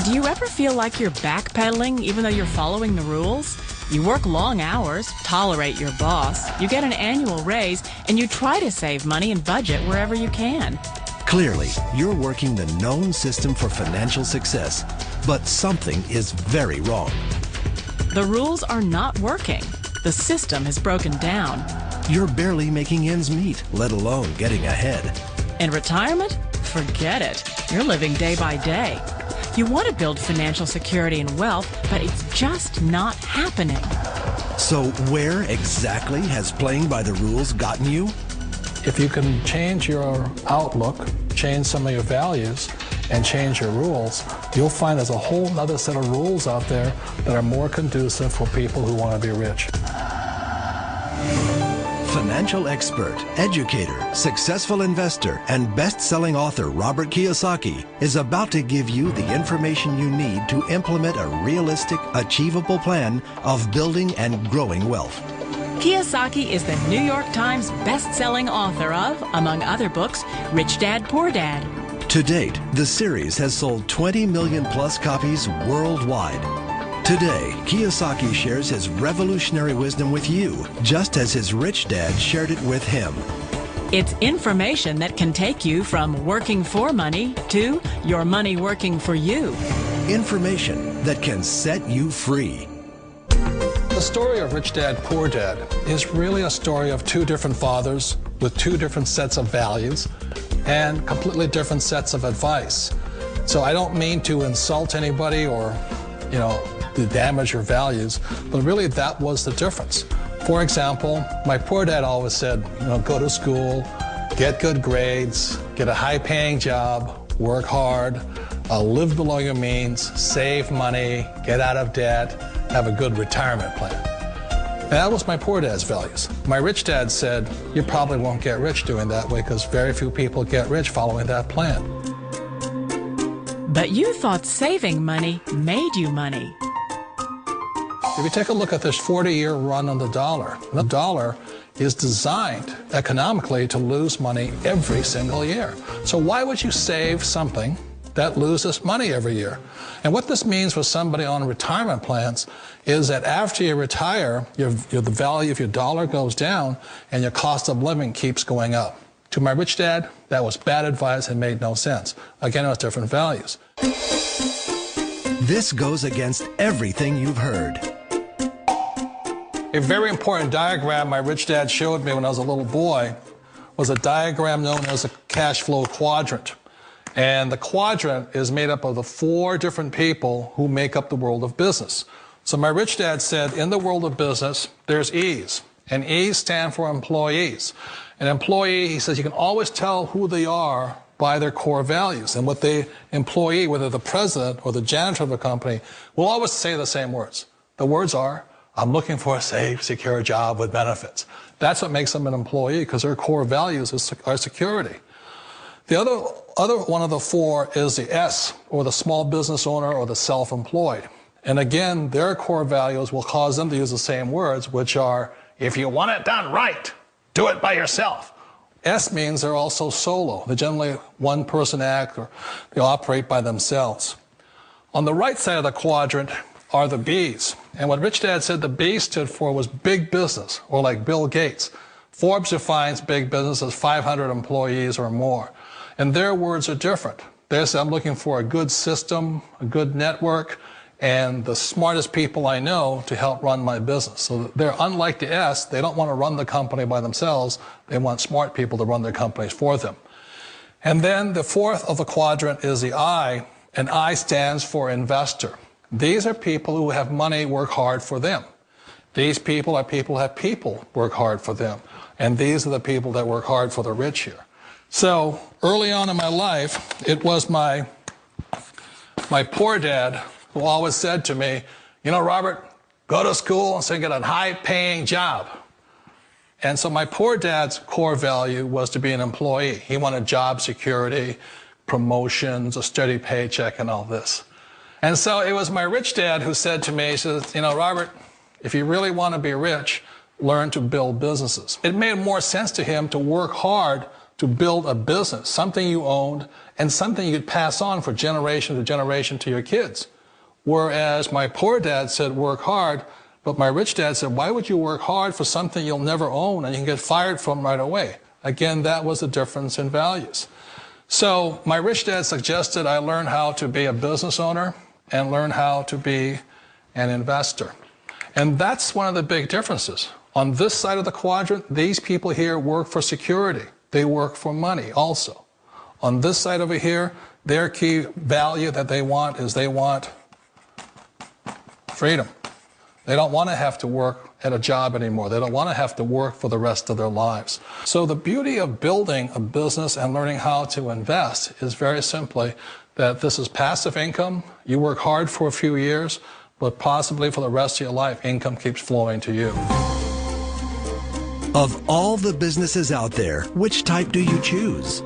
Do you ever feel like you're backpedaling even though you're following the rules? You work long hours, tolerate your boss, you get an annual raise, and you try to save money and budget wherever you can. Clearly, you're working the known system for financial success, but something is very wrong. The rules are not working. The system has broken down. You're barely making ends meet, let alone getting ahead. In retirement? Forget it. You're living day by day. You want to build financial security and wealth, but it's just not happening. So where exactly has playing by the rules gotten you? If you can change your outlook, change some of your values, and change your rules, you'll find there's a whole other set of rules out there that are more conducive for people who want to be rich. Financial expert, educator, successful investor, and best-selling author Robert Kiyosaki is about to give you the information you need to implement a realistic, achievable plan of building and growing wealth. Kiyosaki is the New York Times best-selling author of, among other books, Rich Dad, Poor Dad. To date, the series has sold 20 million plus copies worldwide. Today, Kiyosaki shares his revolutionary wisdom with you, just as his rich dad shared it with him. It's information that can take you from working for money to your money working for you. Information that can set you free. The story of Rich Dad, Poor Dad is really a story of two different fathers with two different sets of values and completely different sets of advice. So I don't mean to insult anybody or, to damage your values, but really that was the difference. For example, my poor dad always said, go to school, get good grades, get a high-paying job, work hard, live below your means, save money, get out of debt, have a good retirement plan. And that was my poor dad's values. My rich dad said, you probably won't get rich doing that way because very few people get rich following that plan. But you thought saving money made you money. If you take a look at this 40-year run on the dollar is designed economically to lose money every single year. So why would you save something that loses money every year? And what this means for somebody on retirement plans is that after you retire, the value of your dollar goes down and your cost of living keeps going up. To my rich dad, that was bad advice and made no sense. Again, it was different values. This goes against everything you've heard. A very important diagram my rich dad showed me when I was a little boy was a diagram known as a cash flow quadrant. And the quadrant is made up of the 4 different people who make up the world of business. So my rich dad said, in the world of business, there's E's. And E's stand for employees. An employee, he says, you can always tell who they are by their core values. And what the employee, whether the president or the janitor of the company, will always say the same words. The words are, I'm looking for a safe, secure job with benefits. That's what makes them an employee, because their core values are security. The other one of the 4 is the S, or the small business owner or the self-employed. And again, their core values will cause them to use the same words, which are, if you want it done right, do it by yourself. S means they're also solo. They're generally one-person act, or they operate by themselves. On the right side of the quadrant are the B's. And what Rich Dad said the B stood for was big business, or like Bill Gates. Forbes defines big business as 500 employees or more. And their words are different. They say, I'm looking for a good system, a good network, and the smartest people I know to help run my business. So they're unlike the S. They don't want to run the company by themselves. They want smart people to run their companies for them. And then the 4th of the quadrant is the I, and I stands for investor. These are people who have money work hard for them. These people are people who have people work hard for them. And these are the people that work hard for the rich here. So early on in my life, it was my poor dad who always said to me, Robert, go to school and so you get a high-paying job. And so my poor dad's core value was to be an employee. He wanted job security, promotions, a steady paycheck, and all this. And so it was my rich dad who said to me, he says, Robert, if you really want to be rich, learn to build businesses. It made more sense to him to work hard to build a business, something you owned and something you could pass on for generation to generation to your kids. Whereas my poor dad said, work hard, but my rich dad said, why would you work hard for something you'll never own and you can get fired from right away? Again, that was the difference in values. So my rich dad suggested I learn how to be a business owner and learn how to be an investor. And that's one of the big differences. On this side of the quadrant, these people here work for security. They work for money also. On this side over here, their key value that they want is they want freedom. They don't want to have to work at a job anymore. They don't want to have to work for the rest of their lives. So the beauty of building a business and learning how to invest is very simply that this is passive income. You work hard for a few years, but possibly for the rest of your life, income keeps flowing to you. Of all the businesses out there, which type do you choose?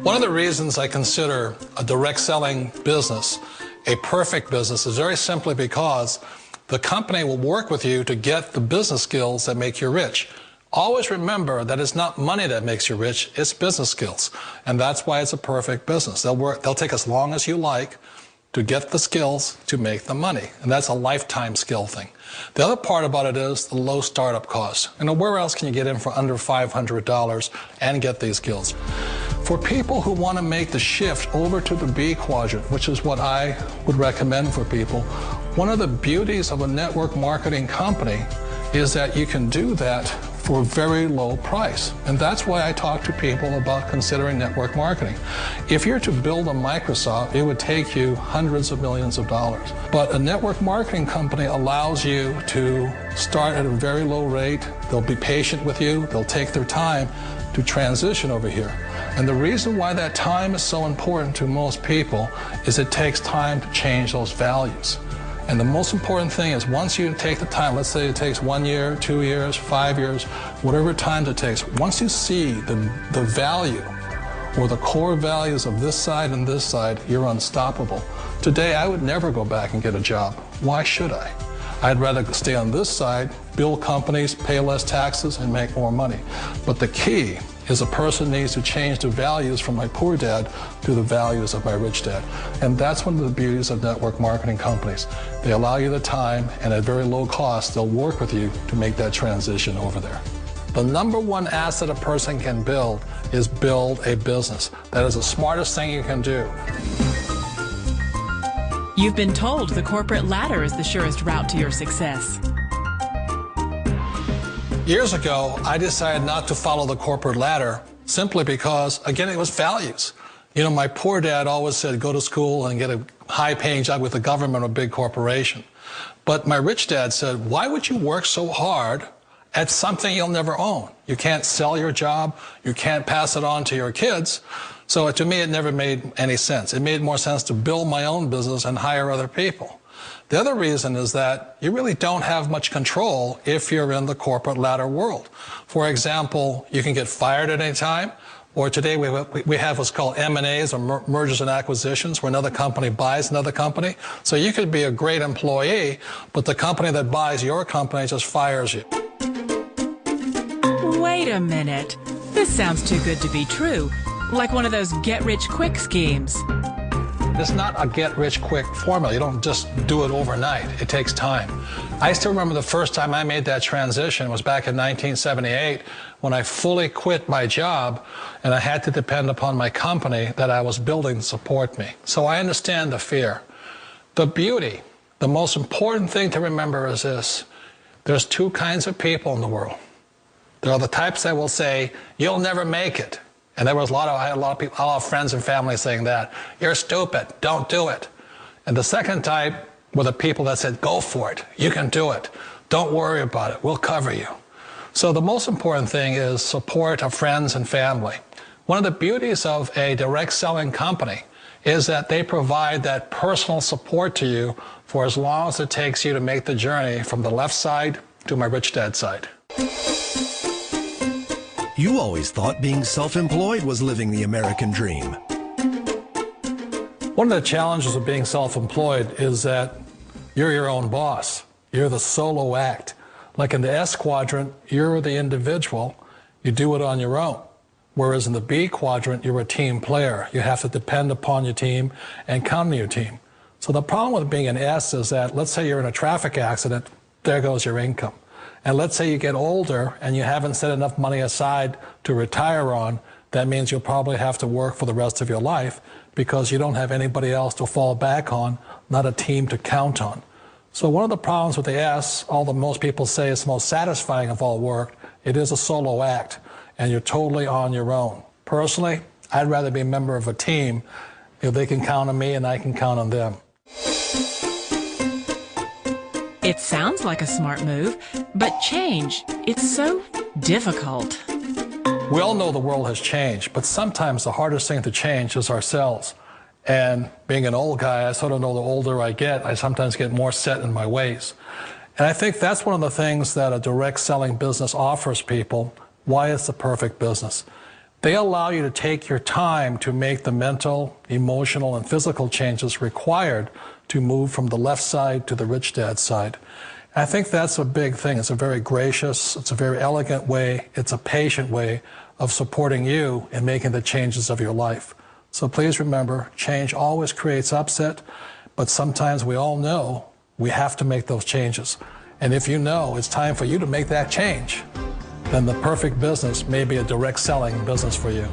One of the reasons I consider a direct selling business a perfect business is very simply because the company will work with you to get the business skills that make you rich. Always remember that it's not money that makes you rich, it's business skills. And that's why it's a perfect business. They'll take as long as you like to get the skills to make the money. And that's a lifetime skill thing. The other part about it is the low startup cost. Where else can you get in for under $500 and get these skills? For people who want to make the shift over to the B quadrant, which is what I would recommend for people, one of the beauties of a network marketing company is that you can do that for a very low price. And that's why I talk to people about considering network marketing. If you're to build a Microsoft, it would take you hundreds of millions of dollars. But a network marketing company allows you to start at a very low rate. They'll be patient with you. They'll take their time to transition over here. And the reason why that time is so important to most people is it takes time to change those values. And the most important thing is once you take the time, let's say it takes 1 year, 2 years, 5 years, whatever time it takes, once you see the value or the core values of this side and this side, you're unstoppable. Today, I would never go back and get a job. Why should I? I'd rather stay on this side, build companies, pay less taxes, and make more money. But the key is a person needs to change the values from my poor dad to the values of my rich dad. And that's one of the beauties of network marketing companies. They allow you the time, and at very low cost, they'll work with you to make that transition over there. The number one asset a person can build is build a business. That is the smartest thing you can do. You've been told the corporate ladder is the surest route to your success. Years ago, I decided not to follow the corporate ladder simply because, again, it was values. My poor dad always said, go to school and get a high-paying job with the government or a big corporation. But my rich dad said, why would you work so hard at something you'll never own? You can't sell your job. You can't pass it on to your kids. So to me, it never made any sense. It made more sense to build my own business and hire other people. The other reason is that you really don't have much control if you're in the corporate ladder world. For example, you can get fired at any time, or today we have what's called M&As, or mergers and acquisitions, where another company buys another company. So you could be a great employee, but the company that buys your company just fires you. Wait a minute. This sounds too good to be true. Like one of those get-rich-quick schemes. It's not a get-rich-quick formula. You don't just do it overnight. It takes time. I still remember the first time I made that transition was back in 1978 when I fully quit my job and I had to depend upon my company that I was building to support me. So I understand the fear. The beauty, the most important thing to remember is this. There's two kinds of people in the world. There are the types that will say, you'll never make it. And I had a lot of people, a lot of friends and family saying that. You're stupid. Don't do it. And the second type were the people that said, go for it. You can do it. Don't worry about it. We'll cover you. So the most important thing is support of friends and family. One of the beauties of a direct selling company is that they provide that personal support to you for as long as it takes you to make the journey from the left side to my rich dad side. You always thought being self-employed was living the American dream. One of the challenges of being self-employed is that you're your own boss. You're the solo act. Like in the S quadrant, you're the individual. You do it on your own. Whereas in the B quadrant, you're a team player. You have to depend upon your team and count on your team. So the problem with being an S is that, let's say you're in a traffic accident, there goes your income. And let's say you get older and you haven't set enough money aside to retire on, that means you'll probably have to work for the rest of your life because you don't have anybody else to fall back on, not a team to count on. So one of the problems with the S, although most people say it's the most satisfying of all work, it is a solo act, and you're totally on your own. Personally, I'd rather be a member of a team if they can count on me and I can count on them. It sounds like a smart move, but change, it's so difficult. We all know the world has changed, but sometimes the hardest thing to change is ourselves. And being an old guy, I sort of know the older I get, I sometimes get more set in my ways. And I think that's one of the things that a direct selling business offers people, why it's the perfect business. They allow you to take your time to make the mental, emotional, and physical changes required to move from the left side to the rich dad side. I think that's a big thing. It's a very gracious, it's a very elegant way, it's a patient way of supporting you in making the changes of your life. So please remember, change always creates upset, but sometimes we all know we have to make those changes. And if you know it's time for you to make that change, then the perfect business may be a direct selling business for you.